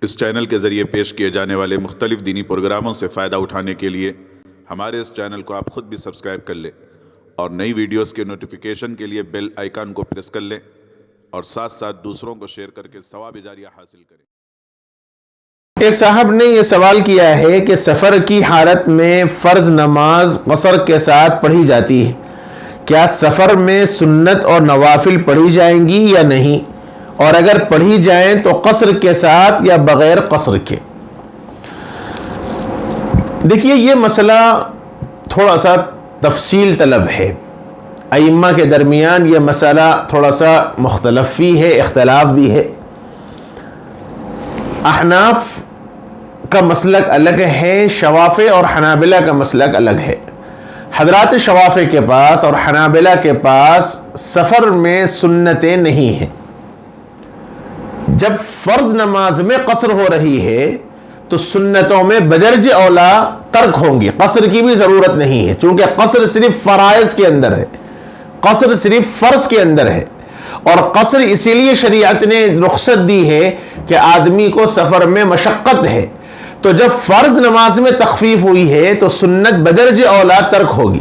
اس channel کے ذریعے پیش کیے جانے والے مختلف دینی پروگراموں سے فائدہ اٹھانے کے لیے ہمارے اس چینل کو آپ خود بھی سبسکرائب کر لیں اور نئی ویڈیوز کے نوٹیفیکیشن کے لیے بیل آئیکن کو پریس کر لیں اور ساتھ ساتھ دوسروں کو شیئر کر کے ثواب جاریہ حاصل کریں۔ ایک صاحب نے یہ سوال کیا ہے کہ سفر کی حالت میں فرض نماز قصر کے ساتھ پڑھی جاتی ہے، کیا سفر میں سنت اور نوافل پڑھی جائیں گی یا نہیں، اور اگر پڑھی جائیں تو قصر کے ساتھ یا بغیر قصر کے؟ دیکھیے، یہ مسئلہ تھوڑا سا تفصیل طلب ہے، ائمہ کے درمیان یہ مسئلہ تھوڑا سا مختلف بھی ہے، اختلاف بھی ہے۔ احناف کا مسلک الگ ہے، شوافع اور حنابلہ کا مسلک الگ ہے۔ حضرات شوافع کے پاس اور حنابلہ کے پاس سفر میں سنتیں نہیں ہیں۔ جب فرض نماز میں قصر ہو رہی ہے تو سنتوں میں بدرج اولا ترک ہوں گی، قصر کی بھی ضرورت نہیں ہے، چونکہ قصر صرف فرائض کے اندر ہے، قصر صرف فرض کے اندر ہے، اور قصر اسی لیے شریعت نے رخصت دی ہے کہ آدمی کو سفر میں مشقت ہے، تو جب فرض نماز میں تخفیف ہوئی ہے تو سنت بدرج اولا ترک ہوگی۔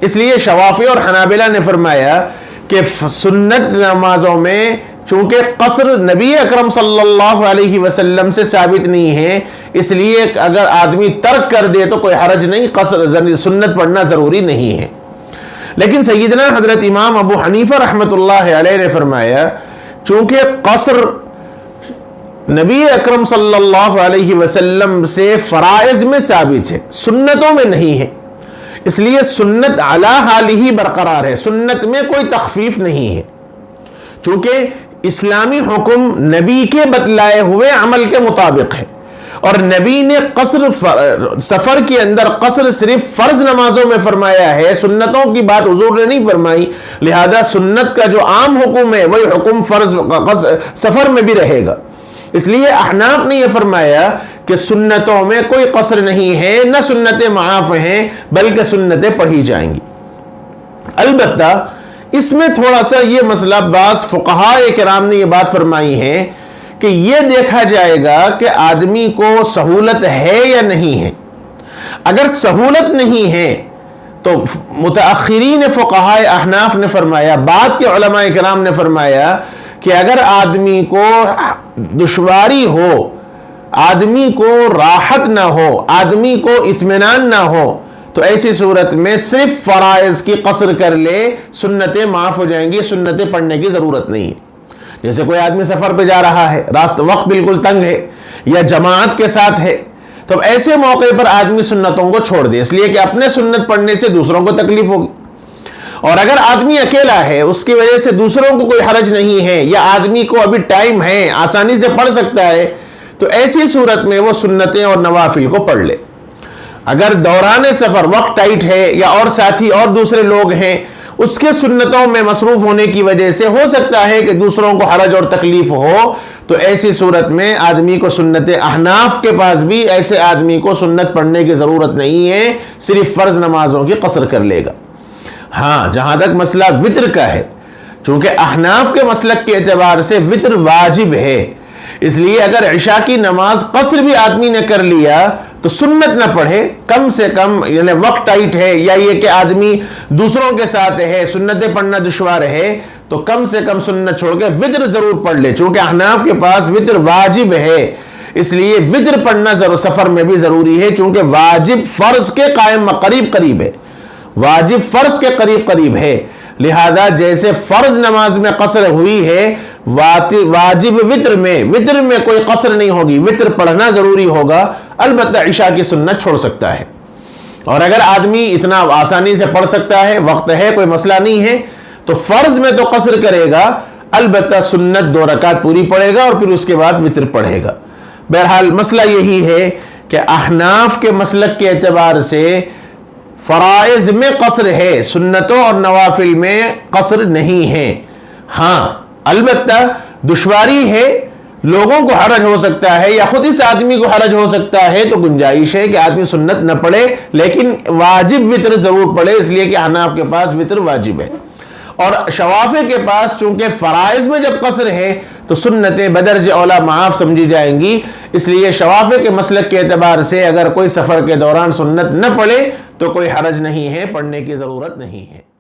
اس لیے شوافع اور حنابلہ نے فرمایا کہ سنت نمازوں میں چونکہ قصر نبی اکرم صلی اللہ علیہ وسلم سے ثابت نہیں ہے، اس لیے اگر آدمی ترک کر دے تو کوئی حرج نہیں، قصر سنت پڑھنا ضروری نہیں ہے۔ لیکن سیدنا حضرت امام ابو حنیفہ رحمۃ اللہ علیہ نے فرمایا چونکہ قصر نبی اکرم صلی اللہ علیہ وسلم سے فرائض میں ثابت ہے، سنتوں میں نہیں ہے، اس لیے سنت علی حالہ برقرار ہے، سنت میں کوئی تخفیف نہیں ہے، چونکہ اسلامی حکم نبی کے بتلائے ہوئے عمل کے مطابق ہے، اور نبی نے قصر سفر کے اندر قصر صرف فرض نمازوں میں فرمایا ہے، سنتوں کی بات حضور نے نہیں فرمائی، لہذا سنت کا جو عام حکم ہے وہی حکم فرض سفر میں بھی رہے گا۔ اس لیے احناف نے یہ فرمایا کہ سنتوں میں کوئی قصر نہیں ہے، نہ سنتیں معاف ہیں بلکہ سنتیں پڑھی جائیں گی۔ البتہ اس میں تھوڑا سا یہ مسئلہ بعض فقہاء کرام نے یہ بات فرمائی ہے کہ یہ دیکھا جائے گا کہ آدمی کو سہولت ہے یا نہیں ہے۔ اگر سہولت نہیں ہے تو متأخرین فقہاء احناف نے فرمایا، بعد کے علماء کرام نے فرمایا کہ اگر آدمی کو دشواری ہو، آدمی کو راحت نہ ہو، آدمی کو اطمینان نہ ہو، تو ایسی صورت میں صرف فرائض کی قصر کر لے، سنتیں معاف ہو جائیں گی، سنتیں پڑھنے کی ضرورت نہیں ہے۔ جیسے کوئی آدمی سفر پہ جا رہا ہے، وقت بالکل تنگ ہے یا جماعت کے ساتھ ہے، تو ایسے موقع پر آدمی سنتوں کو چھوڑ دے، اس لیے کہ اپنے سنت پڑھنے سے دوسروں کو تکلیف ہوگی، اور اگر آدمی اکیلا ہے اس کی وجہ سے دوسروں کو کوئی حرج نہیں ہے، یا آدمی کو ابھی ٹائم ہے، آسانی سے پڑھ سکتا ہے، تو ایسی صورت میں وہ سنتیں اور نوافل کو پڑھ لے۔ اگر دوران سفر وقت ٹائٹ ہے یا اور ساتھی اور دوسرے لوگ ہیں، اس کے سنتوں میں مصروف ہونے کی وجہ سے ہو سکتا ہے کہ دوسروں کو حرج اور تکلیف ہو، تو ایسی صورت میں آدمی کو سنت احناف کے پاس بھی ایسے آدمی کو سنت پڑھنے کی ضرورت نہیں ہے، صرف فرض نمازوں کی قصر کر لے گا۔ ہاں، جہاں تک مسئلہ وطر کا ہے، چونکہ احناف کے مسلک کے اعتبار سے وطر واجب ہے، اس لیے اگر عشاء کی نماز قصر بھی آدمی نے کر لیا تو سنت نہ پڑھے، کم سے کم، یعنی وقت ٹائٹ ہے یا یہ کہ آدمی دوسروں کے ساتھ ہے، سنتیں پڑھنا دشوار ہے، تو کم سے کم سنت چھوڑ کے وطر ضرور پڑھ لے، چونکہ احناف کے پاس وطر واجب ہے، اس لیے وطر پڑھنا سفر میں بھی ضروری ہے، چونکہ واجب فرض کے قریب ہے، واجب فرض کے قریب ہے، لہذا جیسے فرض نماز میں قصر ہوئی ہے، واجب وطر میں کوئی قصر نہیں ہوگی، وطر پڑھنا ضروری ہوگا، البتہ عشاء کی سنت چھوڑ سکتا ہے۔ اور اگر آدمی اتنا آسانی سے پڑھ سکتا ہے، وقت ہے، کوئی مسئلہ نہیں ہے، تو فرض میں تو قصر کرے گا، البتہ سنت 2 رکعت پوری پڑھے گا اور پھر اس کے بعد وطر پڑھے گا۔ بہرحال مسئلہ یہی ہے کہ احناف کے مسلک کے اعتبار سے فرائض میں قصر ہے، سنتوں اور نوافل میں قصر نہیں ہے۔ ہاں، البتہ دشواری ہے، لوگوں کو حرج ہو سکتا ہے یا خود اس آدمی کو حرج ہو سکتا ہے، تو گنجائش ہے کہ آدمی سنت نہ پڑھے لیکن واجب وطر ضرور پڑھے، اس لیے کہ احناف کے پاس وطر واجب ہے، اور شوافع کے پاس چونکہ فرائض میں جب قصر ہے تو سنتیں بدرج اولا معاف سمجھی جائیں گی، اس لیے شوافع کے مسلک کے اعتبار سے اگر کوئی سفر کے دوران سنت نہ پڑھے تو کوئی حرج نہیں ہے، پڑھنے کی ضرورت نہیں ہے۔